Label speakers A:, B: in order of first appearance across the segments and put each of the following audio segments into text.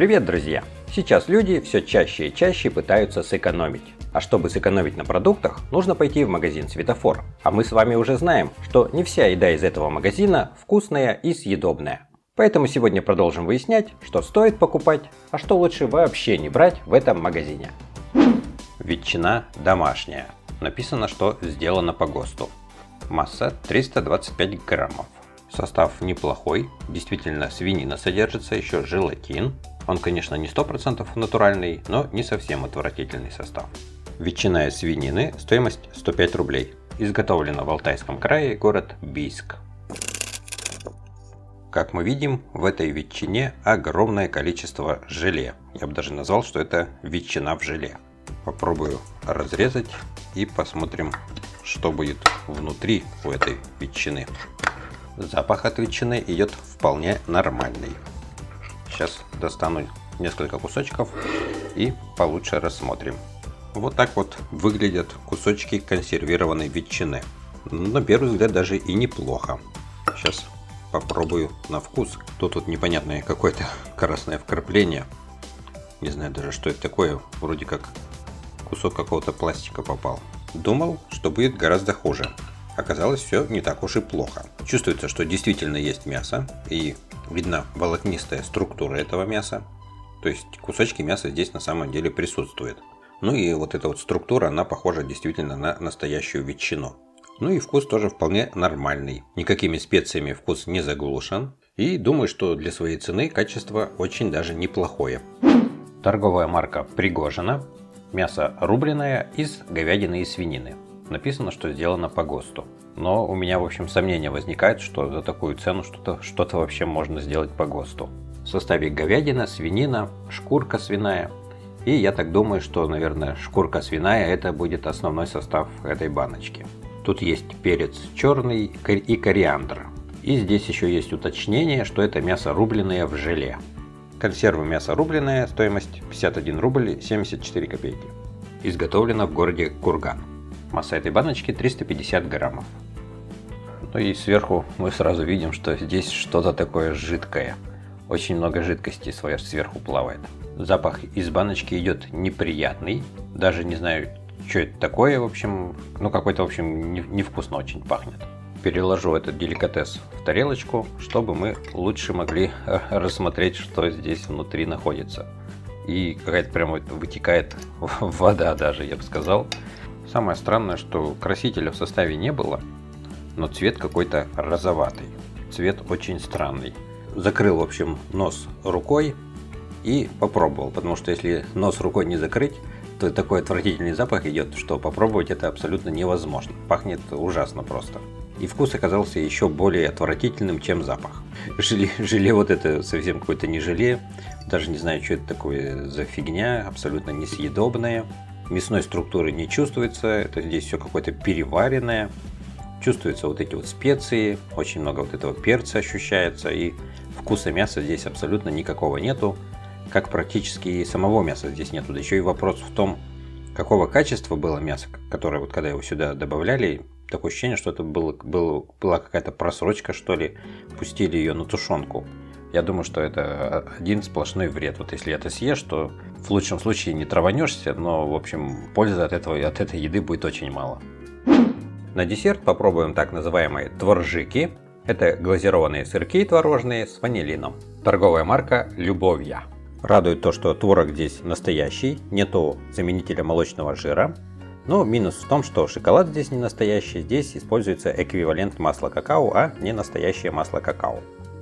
A: Привет, друзья! Сейчас люди все чаще и чаще пытаются сэкономить. А чтобы сэкономить на продуктах, нужно пойти в магазин «Светофор». А мы с вами уже знаем, что не вся еда из этого магазина вкусная и съедобная. Поэтому сегодня продолжим выяснять, что стоит покупать, а что лучше вообще не брать в этом магазине. Ветчина домашняя. Написано, что сделано по ГОСТу. Масса 325 граммов. Состав неплохой, действительно свинина содержится, еще желатин. Он, конечно, не 100% натуральный, но не совсем отвратительный состав. Ветчина из свинины, стоимость 105 рублей. Изготовлена в Алтайском крае, город Бийск. Как мы видим, в этой ветчине огромное количество желе. Я бы даже назвал, что это ветчина в желе. Попробую разрезать и посмотрим, что будет внутри у этой ветчины. Запах от ветчины идет вполне нормальный. Сейчас достану несколько кусочков и получше рассмотрим. Вот так вот выглядят кусочки консервированной ветчины. На первый взгляд даже и неплохо. Сейчас попробую на вкус. Тут вот непонятное какое-то красное вкрапление. Не знаю даже, что это такое. Вроде как кусок какого-то пластика попал. Думал, что будет гораздо хуже. Оказалось, все не так уж и плохо. Чувствуется, что действительно есть мясо, и видна волокнистая структура этого мяса. То есть кусочки мяса здесь на самом деле присутствуют. Ну и вот эта вот структура, она похожа действительно на настоящую ветчину. Ну и вкус тоже вполне нормальный. Никакими специями вкус не заглушен. И думаю, что для своей цены качество очень даже неплохое. Торговая марка Пригожино. Мясо рубленое из говядины и свинины. Написано, что сделано по ГОСТу. Но у меня, в общем, сомнения возникает, что за такую цену что-то вообще можно сделать по ГОСТу. В составе говядина, свинина, шкурка свиная. И я так думаю, что, наверное, шкурка свиная это будет основной состав этой баночки. Тут есть перец черный и кориандр. И здесь еще есть уточнение, что это мясо рубленое в желе. Консервы мясо рубленое, стоимость 51 рубль 74 копейки. Изготовлено в городе Курган. Масса этой баночки 350 граммов. Ну и сверху мы сразу видим, что здесь что-то такое жидкое. Очень много жидкости сверху плавает. Запах из баночки идет неприятный. Даже не знаю, что это такое, в общем. Ну какой-то, в общем, невкусно очень пахнет. Переложу этот деликатес в тарелочку, чтобы мы лучше могли рассмотреть, что здесь внутри находится. И какая-то прямо вытекает вода даже, я бы сказал. Самое странное, что красителя в составе не было, но цвет какой-то розоватый. Цвет очень странный. Закрыл, в общем, нос рукой и попробовал, потому что если нос рукой не закрыть, то такой отвратительный запах идет, что попробовать это абсолютно невозможно. Пахнет ужасно просто. И вкус оказался еще более отвратительным, чем запах. Желе вот это совсем какое-то не желе. Даже не знаю, что это такое за фигня, абсолютно несъедобная. Мясной структуры не чувствуется, это здесь все какое-то переваренное. Чувствуются вот эти вот специи, очень много вот этого перца ощущается, и вкуса мяса здесь абсолютно никакого нету, как практически и самого мяса здесь нету. Да еще и вопрос в том, какого качества было мясо, которое вот когда его сюда добавляли, такое ощущение, что это была какая-то просрочка, что ли, пустили ее на тушенку. Я думаю, что это один сплошной вред. Вот если это съешь, то в лучшем случае не траванешься, но, в общем, пользы от этой еды будет очень мало. На десерт попробуем так называемые творжики. Это глазированные сырки творожные с ванилином. Торговая марка Любовья. Радует то, что творог здесь настоящий, нету заменителя молочного жира. Но минус в том, что шоколад здесь не настоящий, здесь используется эквивалент масла какао, а не настоящее масло какао.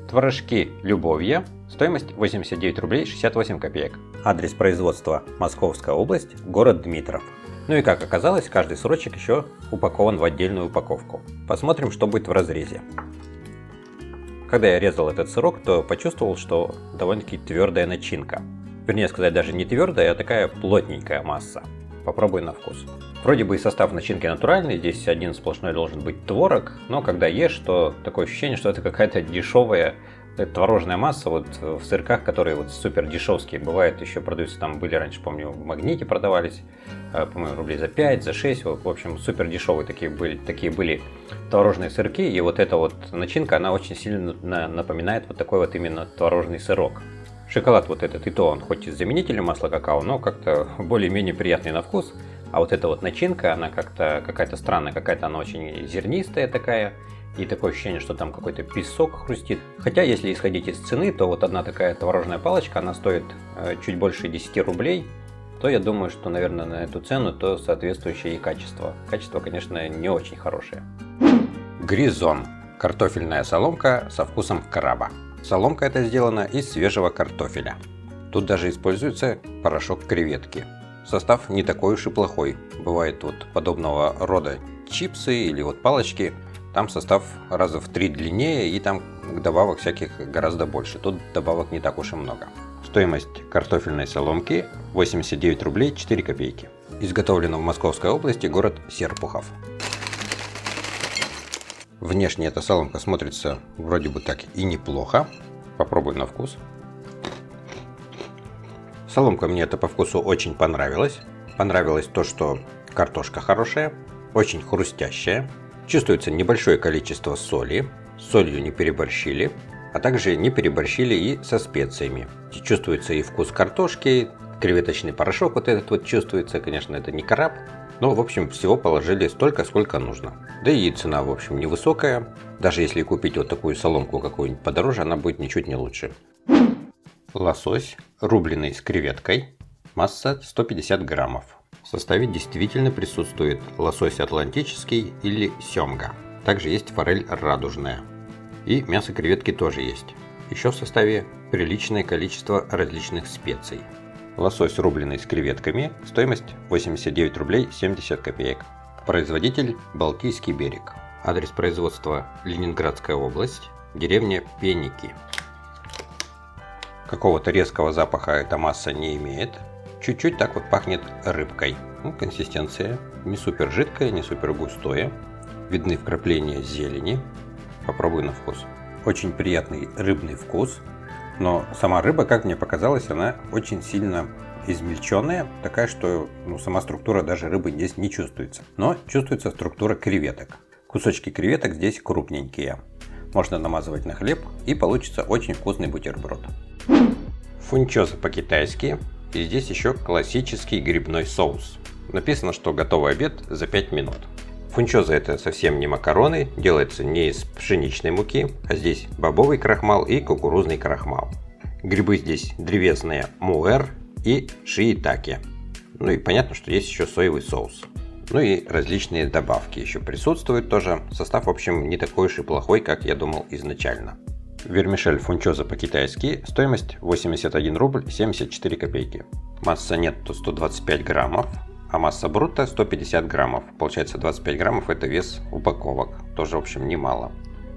A: Творожки Любовья. Стоимость 89 рублей 68 копеек. Адрес производства Московская область, город Дмитров. Ну и как оказалось, каждый сырочек еще упакован в отдельную упаковку. Посмотрим, что будет в разрезе. Когда я резал этот сырок, то почувствовал, что довольно-таки твердая начинка. Вернее сказать, даже не твердая, а такая плотненькая масса. Попробуй на вкус. Вроде бы и состав начинки натуральный, здесь один сплошной должен быть творог, но когда ешь, то такое ощущение, что это какая-то дешевая творожная масса вот в сырках, которые вот супер дешевские. Бывает, еще продаются, там были раньше, помню, в Магните продавались, по-моему, рублей за 5, за 6, в общем, супер дешевые такие были творожные сырки, и вот эта вот начинка, она очень сильно напоминает вот такой вот именно творожный сырок. Шоколад вот этот и то он хоть и с заменителем масла какао, но как-то более-менее приятный на вкус. А вот эта вот начинка, она как-то какая-то странная, какая-то она очень зернистая такая. И такое ощущение, что там какой-то песок хрустит. Хотя, если исходить из цены, то вот одна такая творожная палочка, она стоит чуть больше 10 рублей. То я думаю, что, наверное, на эту цену то соответствующее и качество. Качество, конечно, не очень хорошее. Гризон. Картофельная соломка со вкусом краба. Соломка эта сделана из свежего картофеля. Тут даже используется порошок креветки. Состав не такой уж и плохой. Бывает вот подобного рода чипсы или вот палочки. Там состав раза в 3 длиннее и там добавок всяких гораздо больше. Тут добавок не так уж и много. Стоимость картофельной соломки 89 рублей 4 копейки. Изготовлено в Московской области, город Серпухов. Внешне эта соломка смотрится вроде бы так и неплохо. Попробую на вкус. Соломка мне это по вкусу очень понравилась. Понравилось то, что картошка хорошая, очень хрустящая. Чувствуется небольшое количество соли. С солью не переборщили. А также не переборщили и со специями. Чувствуется и вкус картошки, креветочный порошок вот этот вот чувствуется. Конечно, это не краб. Но, в общем, всего положили столько, сколько нужно. Да и цена, в общем, невысокая. Даже если купить вот такую соломку какую-нибудь подороже, она будет ничуть не лучше. Лосось, рубленый с креветкой. Масса 150 граммов. В составе действительно присутствует лосось атлантический или семга. Также есть форель радужная. И мясо креветки тоже есть. Еще в составе приличное количество различных специй. Лосось рубленый с креветками. Стоимость 89 рублей 70 копеек. Производитель Балтийский берег. Адрес производства Ленинградская область. Деревня Пеники. Какого-то резкого запаха эта масса не имеет. Чуть-чуть так вот пахнет рыбкой. Консистенция не супер жидкая, не супер густая. Видны вкрапления зелени. Попробую на вкус. Очень приятный рыбный вкус. Но сама рыба, как мне показалось, она очень сильно измельченная. Такая, что сама структура даже рыбы здесь не чувствуется. Но чувствуется структура креветок. Кусочки креветок здесь крупненькие. Можно намазывать на хлеб и получится очень вкусный бутерброд. Фунчоза по-китайски. И здесь еще классический грибной соус. Написано, что готовый обед за 5 минут. Фунчоза это совсем не макароны, делается не из пшеничной муки, а здесь бобовый крахмал и кукурузный крахмал. Грибы здесь древесные муэр и шиитаке. Ну и понятно, что есть еще соевый соус. Ну и различные добавки еще присутствуют тоже. Состав, в общем, не такой уж и плохой, как я думал изначально. Вермишель фунчоза по-китайски. Стоимость 81 рубль 74 копейки. Масса нетто 125 граммов. А масса брутто 150 граммов. Получается 25 граммов это вес упаковок. Тоже, в общем, немало.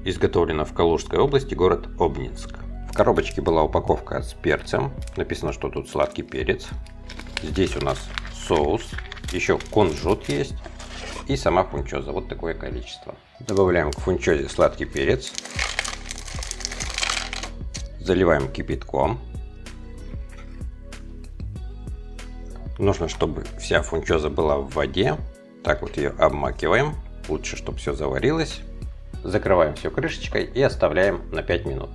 A: Изготовлено в Калужской области, город Обнинск. В коробочке была упаковка с перцем. Написано, что тут сладкий перец. Здесь у нас соус. Еще кунжут есть. И сама фунчоза. Вот такое количество. Добавляем к фунчозе сладкий перец. Заливаем кипятком. Нужно, чтобы вся фунчоза была в воде. Так вот ее обмакиваем. Лучше, чтобы все заварилось. Закрываем все крышечкой и оставляем на 5 минут.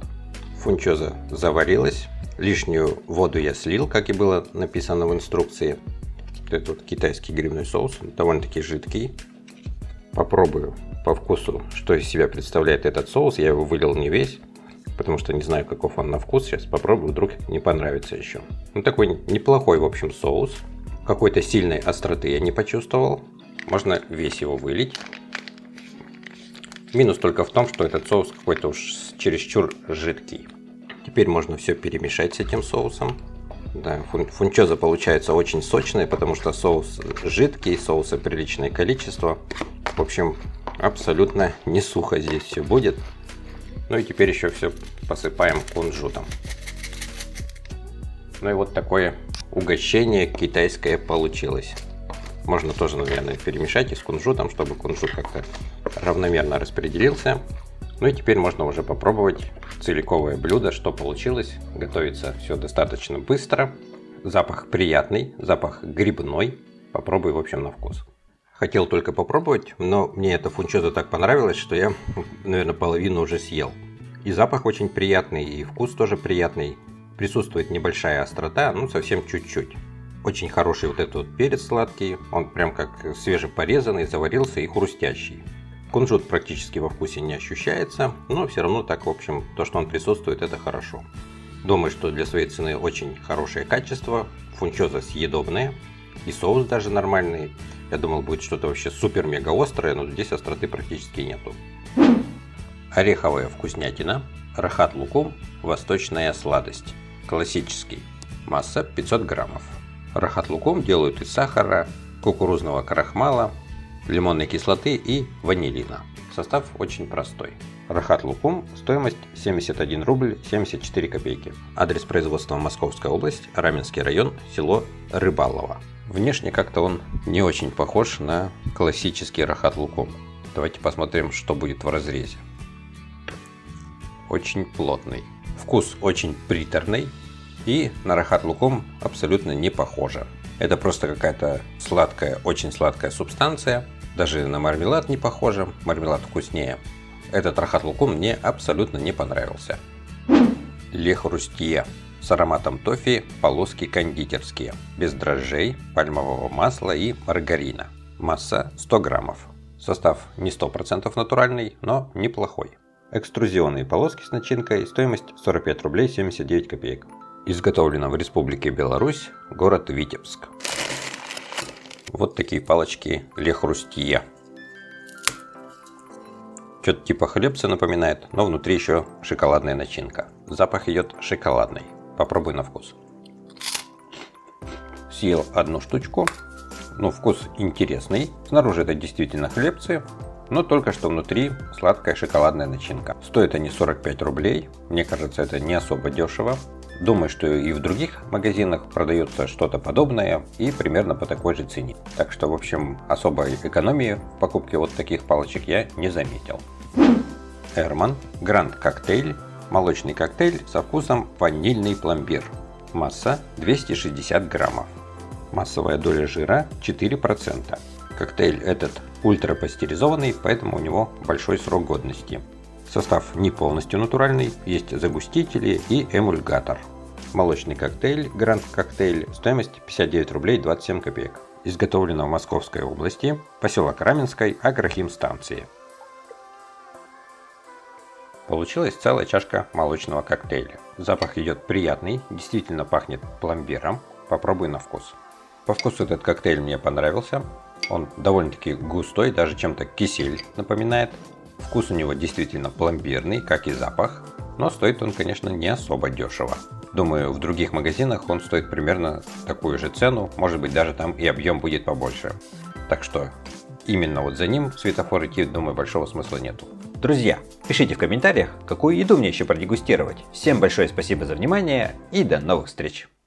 A: Фунчоза заварилась. Лишнюю воду я слил, как и было написано в инструкции. Это вот китайский грибной соус. Довольно-таки жидкий. Попробую по вкусу, что из себя представляет этот соус. Я его вылил не весь, потому что не знаю, каков он на вкус. Сейчас попробую, вдруг не понравится еще. Такой неплохой, в общем, соус. Какой-то сильной остроты я не почувствовал. Можно весь его вылить. Минус только в том, что этот соус какой-то уж чересчур жидкий. Теперь можно все перемешать с этим соусом. Да, фунчоза получается очень сочная, потому что соус жидкий, соуса приличное количество. В общем, абсолютно не сухо здесь все будет. Ну и теперь еще все посыпаем кунжутом. Ну и вот такое угощение китайское получилось. Можно тоже, наверное, перемешать и с кунжутом, чтобы кунжут как-то равномерно распределился. Ну и теперь можно уже попробовать целиковое блюдо, что получилось. Готовится все достаточно быстро. Запах приятный, запах грибной. Попробую, в общем, на вкус. Хотел только попробовать, но мне эта фунчоза так понравилась, что я, наверное, половину уже съел. И запах очень приятный, и вкус тоже приятный. Присутствует небольшая острота, ну совсем чуть-чуть. Очень хороший вот этот вот перец сладкий, он прям как свежепорезанный, заварился и хрустящий. Кунжут практически во вкусе не ощущается, но все равно так, в общем, то, что он присутствует, это хорошо. Думаю, что для своей цены очень хорошее качество, фунчоза съедобная, и соус даже нормальный. Я думал, будет что-то вообще супер-мега острое, но здесь остроты практически нету. Ореховая вкуснятина, рахат лукум, восточная сладость, классический, масса 500 граммов. Рахат лукум делают из сахара, кукурузного крахмала, лимонной кислоты и ванилина. Состав очень простой. Рахат лукум, стоимость 71 рубль 74 копейки. Адрес производства Московская область, Раменский район, село Рыбалово. Внешне как-то он не очень похож на классический рахат лукум. Давайте посмотрим, что будет в разрезе. Очень плотный. Вкус очень приторный. И на рахат лукум абсолютно не похоже. Это просто какая-то сладкая, очень сладкая субстанция. Даже на мармелад не похоже. Мармелад вкуснее. Этот рахат лукум мне абсолютно не понравился. Ле Хрустье. С ароматом тоффи, полоски кондитерские. Без дрожжей, пальмового масла и маргарина. Масса 100 граммов. Состав не 100% натуральный, но неплохой. Экструзионные полоски с начинкой. Стоимость 45 рублей 79 копеек. Изготовлено в Республике Беларусь, город Витебск. Вот такие палочки Ле Хрустье. Что-то типа хлебца напоминает, но внутри еще шоколадная начинка. Запах идет шоколадный. Попробуй на вкус. Съел одну штучку. Ну, вкус интересный. Снаружи это действительно хлебцы, но только что внутри сладкая шоколадная начинка. Стоят они 45 рублей. Мне кажется, это не особо дешево. Думаю, что и в других магазинах продается что-то подобное и примерно по такой же цене. Так что, в общем, особой экономии в покупке вот таких палочек я не заметил. Эрман Гранд Коктейль. Молочный коктейль со вкусом ванильный пломбир. Масса 260 граммов. Массовая доля жира 4%. Коктейль этот ультрапастеризованный, поэтому у него большой срок годности. Состав не полностью натуральный, есть загустители и эмульгатор. Молочный коктейль Гранд Коктейль, стоимость 59 рублей 27 копеек. Изготовлено в Московской области, поселок Раменской, агрохимстанции. Получилась целая чашка молочного коктейля. Запах идет приятный, действительно пахнет пломбиром. Попробуй на вкус. По вкусу этот коктейль мне понравился. Он довольно-таки густой, даже чем-то кисель напоминает. Вкус у него действительно пломбирный, как и запах. Но стоит он, конечно, не особо дешево. Думаю, в других магазинах он стоит примерно такую же цену. Может быть, даже там и объем будет побольше. Так что именно вот за ним в светофор идти, думаю, большого смысла нету.
B: Друзья, пишите в комментариях, какую еду мне еще продегустировать. Всем большое спасибо за внимание и до новых встреч!